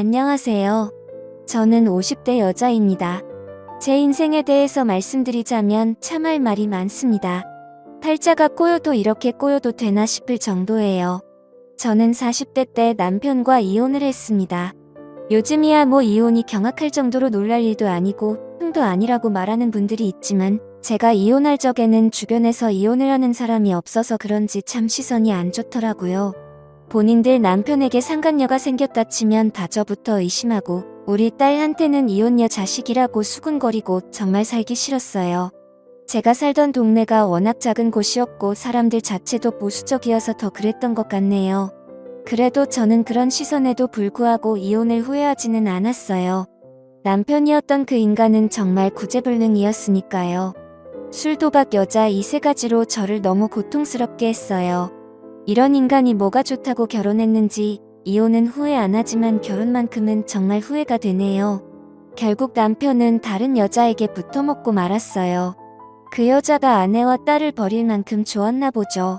안녕하세요. 저는 50대 여자입니다. 제 인생에 대해서 말씀드리자면 참 할 말이 많습니다. 팔자가 꼬여도 이렇게 꼬여도 되나 싶을 정도예요. 저는 40대 때 남편과 이혼을 했습니다. 요즘이야 뭐 이혼이 경악할 정도로 놀랄 일도 아니고 흠도 아니라고 말하는 분들이 있지만 제가 이혼할 적에는 주변에서 이혼을 하는 사람이 없어서 그런지 참 시선이 안 좋더라고요. 본인들 남편에게 상간녀가 생겼다 치면 다저부터 의심하고 우리 딸한테는 이혼녀 자식이라고 수군거리고 정말 살기 싫었어요. 제가 살던 동네가 워낙 작은 곳이었고 사람들 자체도 보수적이어서 더 그랬던 것 같네요. 그래도 저는 그런 시선에도 불구하고 이혼을 후회하지는 않았어요. 남편이었던 그 인간은 정말 구제불능이었으니까요. 술, 도박, 여자 이 세 가지로 저를 너무 고통스럽게 했어요. 이런 인간이 뭐가 좋다고 결혼했는지 이혼은 후회 안 하지만 결혼만큼은 정말 후회가 되네요. 결국 남편은 다른 여자에게 붙어먹고 말았어요. 그 여자가 아내와 딸을 버릴 만큼 좋았나 보죠.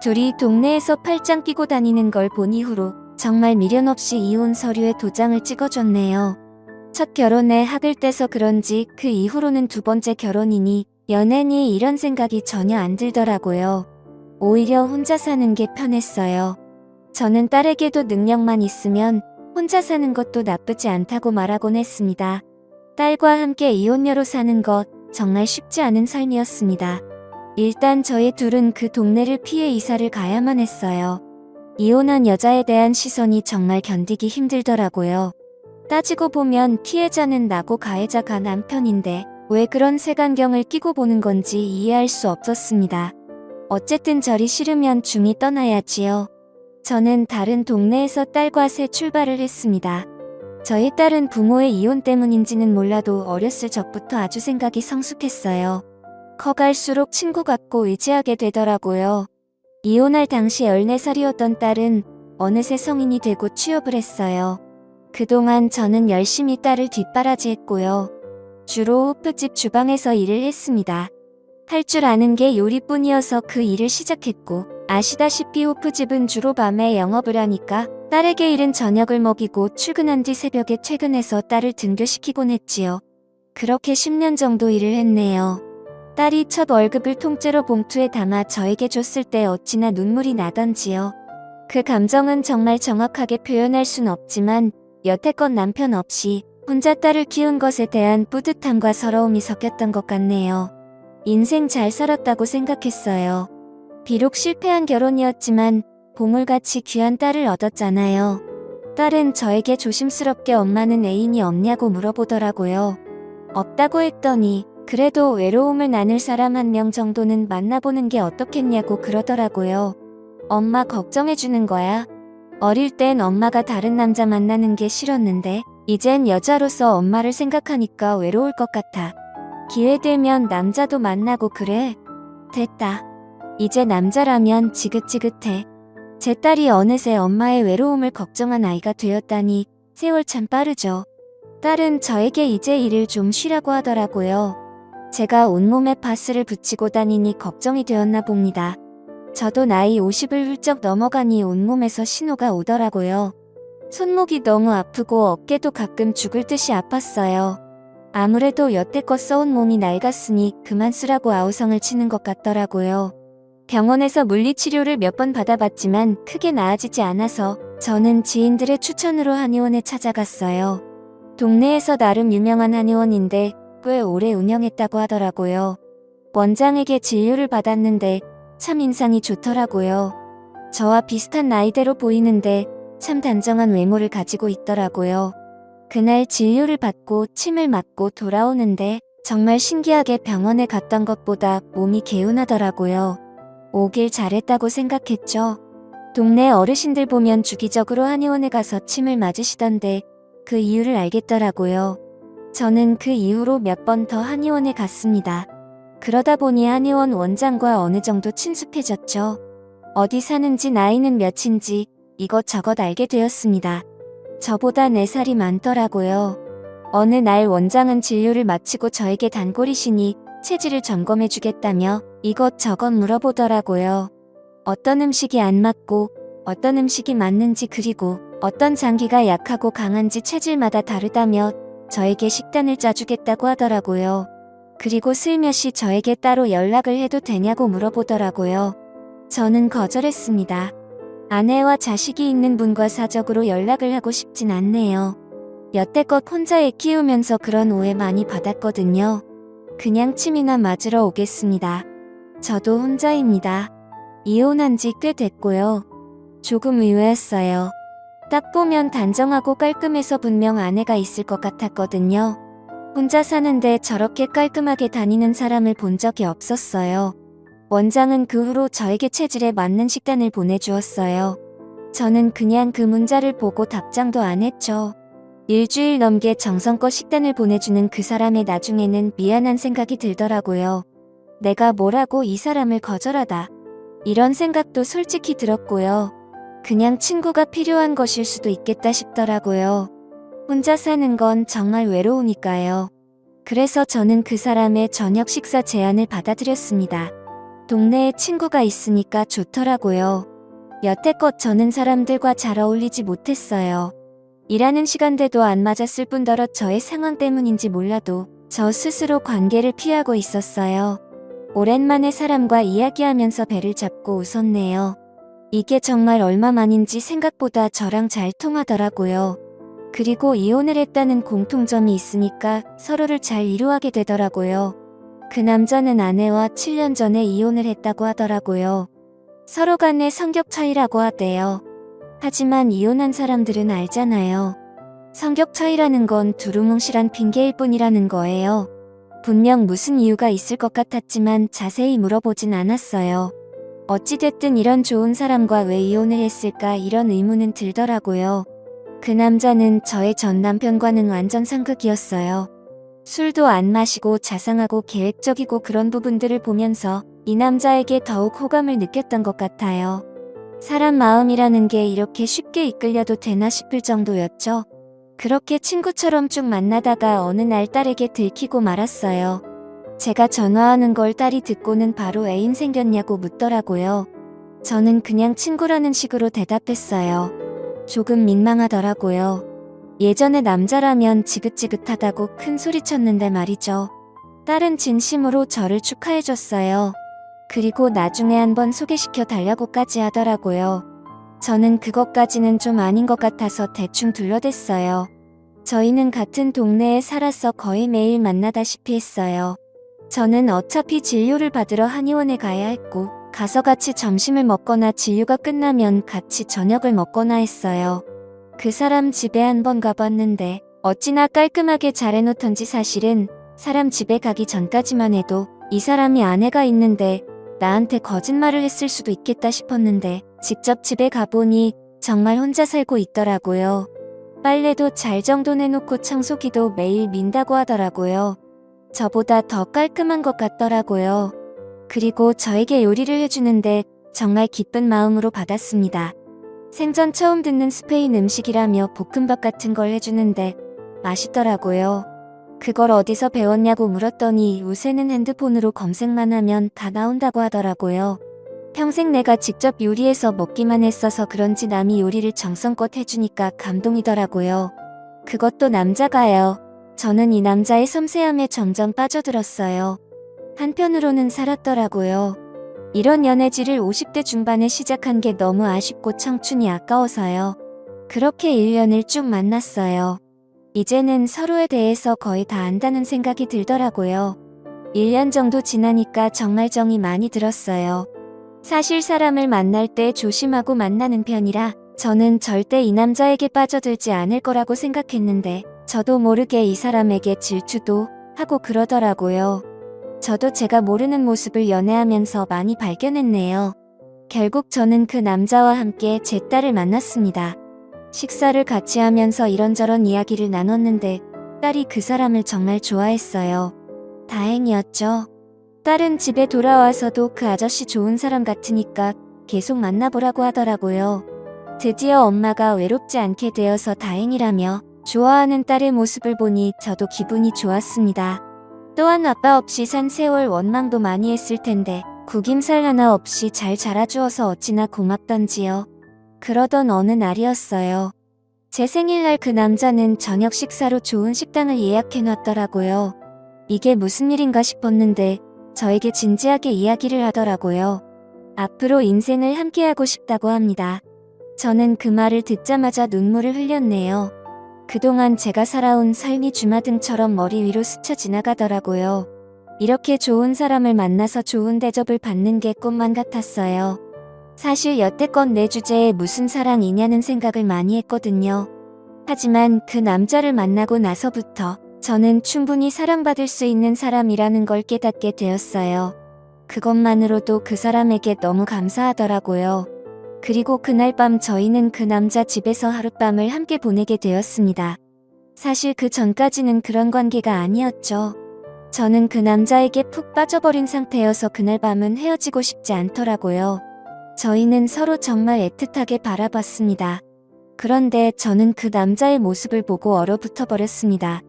둘이 동네에서 팔짱 끼고 다니는 걸 본 이후로 정말 미련 없이 이혼 서류에 도장을 찍어줬네요. 첫 결혼에 학을 떼서 그런지 그 이후로는 두 번째 결혼이니 연애니 이런 생각이 전혀 안 들더라고요. 오히려 혼자 사는 게 편했어요. 저는 딸에게도 능력만 있으면 혼자 사는 것도 나쁘지 않다고 말하곤 했습니다. 딸과 함께 이혼녀로 사는 것 정말 쉽지 않은 삶이었습니다. 일단 저희 둘은 그 동네를 피해 이사를 가야만 했어요. 이혼한 여자에 대한 시선이 정말 견디기 힘들더라고요. 따지고 보면 피해자는 나고 가해자가 남편인데 왜 그런 색안경을 끼고 보는 건지 이해할 수 없었습니다. 어쨌든 저리 싫으면 중이 떠나야지요. 저는 다른 동네에서 딸과 새 출발을 했습니다. 저희 딸은 부모의 이혼 때문인지는 몰라도 어렸을 적부터 아주 생각이 성숙했어요. 커갈수록 친구 같고 의지하게 되더라고요. 이혼할 당시 14살이었던 딸은 어느새 성인이 되고 취업을 했어요. 그동안 저는 열심히 딸을 뒷바라지했고요. 주로 호프집 주방에서 일을 했습니다. 할 줄 아는 게 요리뿐이어서 그 일을 시작했고 아시다시피 호프집은 주로 밤에 영업을 하니까 딸에게 이른 저녁을 먹이고 출근한 뒤 새벽에 퇴근해서 딸을 등교시키곤 했지요. 그렇게 10년 정도 일을 했네요. 딸이 첫 월급을 통째로 봉투에 담아 저에게 줬을 때 어찌나 눈물이 나던지요. 그 감정은 정말 정확하게 표현할 순 없지만 여태껏 남편 없이 혼자 딸을 키운 것에 대한 뿌듯함과 서러움이 섞였던 것 같네요. 인생 잘 살았다고 생각했어요. 비록 실패한 결혼이었지만 보물같이 귀한 딸을 얻었잖아요. 딸은 저에게 조심스럽게 엄마는 애인이 없냐고 물어보더라고요. 없다고 했더니 그래도 외로움을 나눌 사람 한 명 정도는 만나보는 게 어떻겠냐고 그러더라고요. 엄마 걱정해주는 거야. 어릴 땐 엄마가 다른 남자 만나는 게 싫었는데 이젠 여자로서 엄마를 생각하니까 외로울 것 같아. 기회되면 남자도 만나고 그래. 됐다. 이제 남자라면 지긋지긋해. 제 딸이 어느새 엄마의 외로움을 걱정한 아이가 되었다니 세월 참 빠르죠. 딸은 저에게 이제 일을 좀 쉬라고 하더라고요. 제가 온몸에 파스를 붙이고 다니니 걱정이 되었나 봅니다. 저도 나이 50을 훌쩍 넘어가니 온몸에서 신호가 오더라고요. 손목이 너무 아프고 어깨도 가끔 죽을 듯이 아팠어요. 아무래도 여태껏 써온 몸이 낡았으니 그만 쓰라고 아우성을 치는 것 같더라고요. 병원에서 물리치료를 몇 번 받아봤지만 크게 나아지지 않아서 저는 지인들의 추천으로 한의원에 찾아갔어요. 동네에서 나름 유명한 한의원인데 꽤 오래 운영했다고 하더라고요. 원장에게 진료를 받았는데 참 인상이 좋더라고요. 저와 비슷한 나이대로 보이는데 참 단정한 외모를 가지고 있더라고요. 그날 진료를 받고 침을 맞고 돌아오는데 정말 신기하게 병원에 갔던 것보다 몸이 개운하더라고요. 오길 잘했다고 생각했죠. 동네 어르신들 보면 주기적으로 한의원에 가서 침을 맞으시던데 그 이유를 알겠더라고요. 저는 그 이후로 몇 번 더 한의원에 갔습니다. 그러다 보니 한의원 원장과 어느 정도 친숙해졌죠. 어디 사는지 나이는 몇인지 이것저것 알게 되었습니다. 저보다 4살이 많더라고요. 어느 날 원장은 진료를 마치고 저에게 단골이시니 체질을 점검해주겠다며 이것저것 물어보더라고요. 어떤 음식이 안 맞고 어떤 음식이 맞는지 그리고 어떤 장기가 약하고 강한지 체질마다 다르다며 저에게 식단을 짜주겠다고 하더라고요. 그리고 슬며시 저에게 따로 연락을 해도 되냐고 물어보더라고요. 저는 거절했습니다. 아내와 자식이 있는 분과 사적으로 연락을 하고 싶진 않네요. 여태껏 혼자 애 키우면서 그런 오해 많이 받았거든요. 그냥 침이나 맞으러 오겠습니다. 저도 혼자입니다. 이혼한 지 꽤 됐고요. 조금 의외였어요. 딱 보면 단정하고 깔끔해서 분명 아내가 있을 것 같았거든요. 혼자 사는데 저렇게 깔끔하게 다니는 사람을 본 적이 없었어요. 원장은 그 후로 저에게 체질에 맞는 식단을 보내주었어요. 저는 그냥 그 문자를 보고 답장도 안 했죠. 일주일 넘게 정성껏 식단을 보내주는 그 사람의 나중에는 미안한 생각이 들더라고요. 내가 뭐라고 이 사람을 거절하다. 이런 생각도 솔직히 들었고요. 그냥 친구가 필요한 것일 수도 있겠다 싶더라고요. 혼자 사는 건 정말 외로우니까요. 그래서 저는 그 사람의 저녁 식사 제안을 받아들였습니다. 동네에 친구가 있으니까 좋더라고요. 여태껏 저는 사람들과 잘 어울리지 못했어요. 일하는 시간대도 안 맞았을 뿐더러 저의 상황 때문인지 몰라도 저 스스로 관계를 피하고 있었어요. 오랜만에 사람과 이야기하면서 배를 잡고 웃었네요. 이게 정말 얼마만인지 생각보다 저랑 잘 통하더라고요. 그리고 이혼을 했다는 공통점이 있으니까 서로를 잘 이해하게 되더라고요. 그 남자는 아내와 7년 전에 이혼을 했다고 하더라고요. 서로 간의 성격 차이라고 하대요. 하지만 이혼한 사람들은 알잖아요. 성격 차이라는 건 두루뭉실한 핑계일 뿐이라는 거예요. 분명 무슨 이유가 있을 것 같았지만 자세히 물어보진 않았어요. 어찌됐든 이런 좋은 사람과 왜 이혼을 했을까 이런 의문은 들더라고요. 그 남자는 저의 전 남편과는 완전 상극이었어요. 술도 안 마시고 자상하고 계획적이고 그런 부분들을 보면서 이 남자에게 더욱 호감을 느꼈던 것 같아요. 사람 마음이라는 게 이렇게 쉽게 이끌려도 되나 싶을 정도였죠. 그렇게 친구처럼 쭉 만나다가 어느 날 딸에게 들키고 말았어요. 제가 전화하는 걸 딸이 듣고는 바로 애인 생겼냐고 묻더라고요. 저는 그냥 친구라는 식으로 대답했어요. 조금 민망하더라고요. 예전에 남자라면 지긋지긋하다고 큰 소리 쳤는데 말이죠. 딸은 진심으로 저를 축하해줬어요. 그리고 나중에 한번 소개시켜 달라고까지 하더라고요. 저는 그것까지는 좀 아닌 것 같아서 대충 둘러댔어요. 저희는 같은 동네에 살아서 거의 매일 만나다시피 했어요. 저는 어차피 진료를 받으러 한의원에 가야 했고 가서 같이 점심을 먹거나 진료가 끝나면 같이 저녁을 먹거나 했어요. 그 사람 집에 한번 가봤는데 어찌나 깔끔하게 잘 해놓던지 사실은 사람 집에 가기 전까지만 해도 이 사람이 아내가 있는데 나한테 거짓말을 했을 수도 있겠다 싶었는데 직접 집에 가보니 정말 혼자 살고 있더라고요. 빨래도 잘 정돈해놓고 청소기도 매일 민다고 하더라고요. 저보다 더 깔끔한 것 같더라고요. 그리고 저에게 요리를 해주는데 정말 기쁜 마음으로 받았습니다. 생전 처음 듣는 스페인 음식이라며 볶음밥 같은 걸 해주는데 맛있더라고요. 그걸 어디서 배웠냐고 물었더니 요새는 핸드폰으로 검색만 하면 다 나온다고 하더라고요. 평생 내가 직접 요리해서 먹기만 했어서 그런지 남이 요리를 정성껏 해주니까 감동이더라고요. 그것도 남자가요. 저는 이 남자의 섬세함에 점점 빠져들었어요. 한편으로는 살았더라고요. 이런 연애질을 50대 중반에 시작한 게 너무 아쉽고 청춘이 아까워서요. 그렇게 1년을 쭉 만났어요. 이제는 서로에 대해서 거의 다 안다는 생각이 들더라고요. 1년 정도 지나니까 정말 정이 많이 들었어요. 사실 사람을 만날 때 조심하고 만나는 편이라 저는 절대 이 남자에게 빠져들지 않을 거라고 생각했는데 저도 모르게 이 사람에게 질투도 하고 그러더라고요. 저도 제가 모르는 모습을 연애하면서 많이 발견했네요. 결국 저는 그 남자와 함께 제 딸을 만났습니다. 식사를 같이 하면서 이런저런 이야기를 나눴는데 딸이 그 사람을 정말 좋아했어요. 다행이었죠. 딸은 집에 돌아와서도 그 아저씨 좋은 사람 같으니까 계속 만나보라고 하더라고요. 드디어 엄마가 외롭지 않게 되어서 다행이라며 좋아하는 딸의 모습을 보니 저도 기분이 좋았습니다. 또한 아빠 없이 산 세월 원망도 많이 했을 텐데 구김살 하나 없이 잘 자라주어서 어찌나 고맙던지요. 그러던 어느 날이었어요. 제 생일날 그 남자는 저녁 식사로 좋은 식당을 예약해놨더라고요. 이게 무슨 일인가 싶었는데 저에게 진지하게 이야기를 하더라고요. 앞으로 인생을 함께하고 싶다고 합니다. 저는 그 말을 듣자마자 눈물을 흘렸네요. 그동안 제가 살아온 삶이 주마등처럼 머리 위로 스쳐 지나가더라고요. 이렇게 좋은 사람을 만나서 좋은 대접을 받는 게 꿈만 같았어요. 사실 여태껏 내 주제에 무슨 사랑이냐는 생각을 많이 했거든요. 하지만 그 남자를 만나고 나서부터 저는 충분히 사랑받을 수 있는 사람이라는 걸 깨닫게 되었어요. 그것만으로도 그 사람에게 너무 감사하더라고요. 그리고 그날 밤 저희는 그 남자 집에서 하룻밤을 함께 보내게 되었습니다. 사실 그 전까지는 그런 관계가 아니었죠. 저는 그 남자에게 푹 빠져버린 상태여서 그날 밤은 헤어지고 싶지 않더라고요. 저희는 서로 정말 애틋하게 바라봤습니다. 그런데 저는 그 남자의 모습을 보고 얼어붙어 버렸습니다.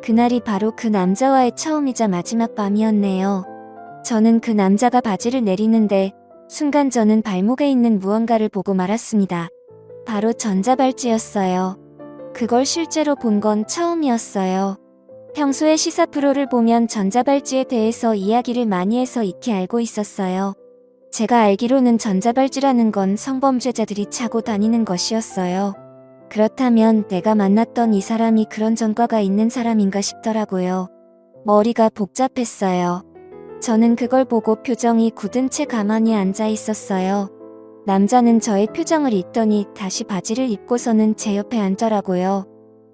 그날이 바로 그 남자와의 처음이자 마지막 밤이었네요. 저는 그 남자가 바지를 내리는데 순간 저는 발목에 있는 무언가를 보고 말았습니다. 바로 전자발찌였어요. 그걸 실제로 본 건 처음이었어요. 평소에 시사 프로를 보면 전자발찌에 대해서 이야기를 많이 해서 익히 알고 있었어요. 제가 알기로는 전자발찌라는 건 성범죄자들이 차고 다니는 것이었어요. 그렇다면 내가 만났던 이 사람이 그런 전과가 있는 사람인가 싶더라고요. 머리가 복잡했어요. 저는 그걸 보고 표정이 굳은 채 가만히 앉아 있었어요. 남자는 저의 표정을 읽더니 다시 바지를 입고서는 제 옆에 앉더라고요.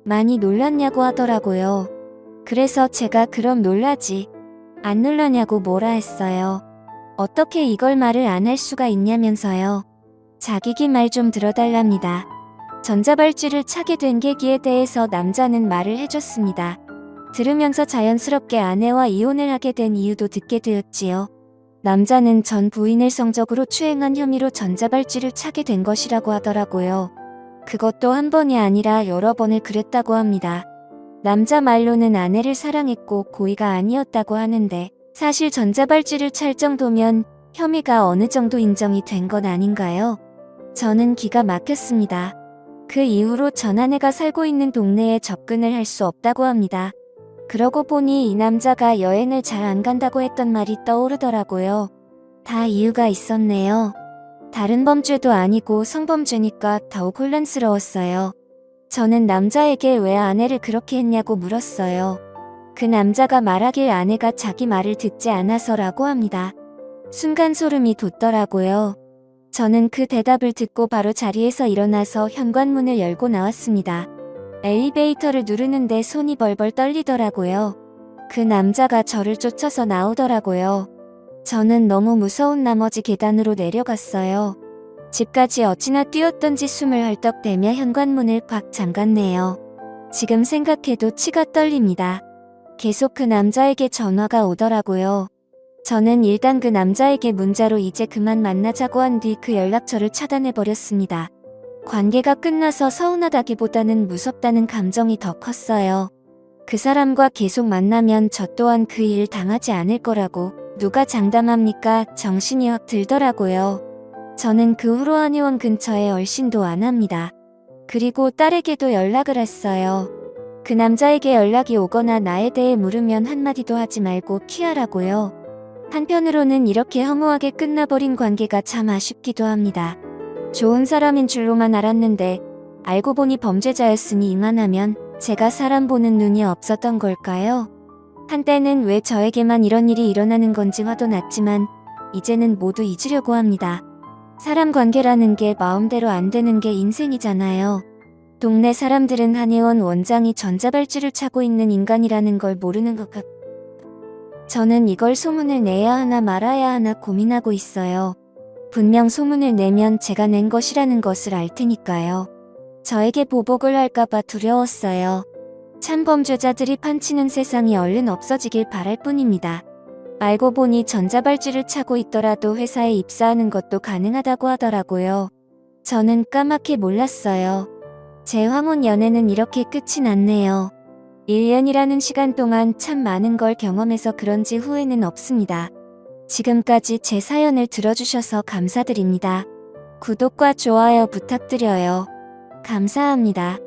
많이 놀랐냐고 하더라고요. 그래서 제가 그럼 놀라지. 안 놀라냐고 뭐라 했어요. 어떻게 이걸 말을 안 할 수가 있냐면서요. 자기기 말 좀 들어달랍니다. 전자발찌를 차게 된 계기에 대해서 남자는 말을 해줬습니다. 들으면서 자연스럽게 아내와 이혼을 하게 된 이유도 듣게 되었지요. 남자는 전 부인을 성적으로 추행한 혐의로 전자발찌를 차게 된 것이라고 하더라고요. 그것도 한 번이 아니라 여러 번을 그랬다고 합니다. 남자 말로는 아내를 사랑했고 고의가 아니었다고 하는데 사실 전자발찌를 찰 정도면 혐의가 어느 정도 인정이 된 건 아닌가요? 저는 기가 막혔습니다. 그 이후로 전 아내가 살고 있는 동네에 접근을 할 수 없다고 합니다. 그러고 보니 이 남자가 여행을 잘 안 간다고 했던 말이 떠오르더라고요. 다 이유가 있었네요. 다른 범죄도 아니고 성범죄니까 더욱 혼란스러웠어요. 저는 남자에게 왜 아내를 그렇게 했냐고 물었어요. 그 남자가 말하길 아내가 자기 말을 듣지 않아서라고 합니다. 순간 소름이 돋더라고요. 저는 그 대답을 듣고 바로 자리에서 일어나서 현관문을 열고 나왔습니다. 엘리베이터를 누르는데 손이 벌벌 떨리더라고요. 그 남자가 저를 쫓아서 나오더라고요. 저는 너무 무서운 나머지 계단으로 내려갔어요. 집까지 어찌나 뛰었던지 숨을 헐떡대며 현관문을 꽉 잠갔네요. 지금 생각해도 치가 떨립니다. 계속 그 남자에게 전화가 오더라고요. 저는 일단 그 남자에게 문자로 이제 그만 만나자고 한 뒤 그 연락처를 차단해버렸습니다. 관계가 끝나서 서운하다기보다는 무섭다는 감정이 더 컸어요. 그 사람과 계속 만나면 저 또한 그 일 당하지 않을 거라고 누가 장담합니까? 정신이 확 들더라고요. 저는 그 후로 한의원 근처에 얼씬도 안 합니다. 그리고 딸에게도 연락을 했어요. 그 남자에게 연락이 오거나 나에 대해 물으면 한마디도 하지 말고 피하라고요. 한편으로는 이렇게 허무하게 끝나버린 관계가 참 아쉽기도 합니다. 좋은 사람인 줄로만 알았는데 알고 보니 범죄자였으니 이만하면 제가 사람 보는 눈이 없었던 걸까요? 한때는 왜 저에게만 이런 일이 일어나는 건지 화도 났지만 이제는 모두 잊으려고 합니다. 사람 관계라는 게 마음대로 안 되는 게 인생이잖아요. 동네 사람들은 한의원 원장이 전자발찌를 차고 있는 인간이라는 걸 모르는 것 같... 저는 이걸 소문을 내야 하나 말아야 하나 고민하고 있어요. 분명 소문을 내면 제가 낸 것이라는 것을 알 테니까요. 저에게 보복을 할까봐 두려웠어요. 참범죄자들이 판치는 세상이 얼른 없어지길 바랄 뿐입니다. 알고 보니 전자발찌를 차고 있더라도 회사에 입사하는 것도 가능하다고 하더라고요. 저는 까맣게 몰랐어요. 제 황혼 연애는 이렇게 끝이 났네요. 1년이라는 시간 동안 참 많은 걸 경험해서 그런지 후회는 없습니다. 지금까지 제 사연을 들어주셔서 감사드립니다. 구독과 좋아요 부탁드려요. 감사합니다.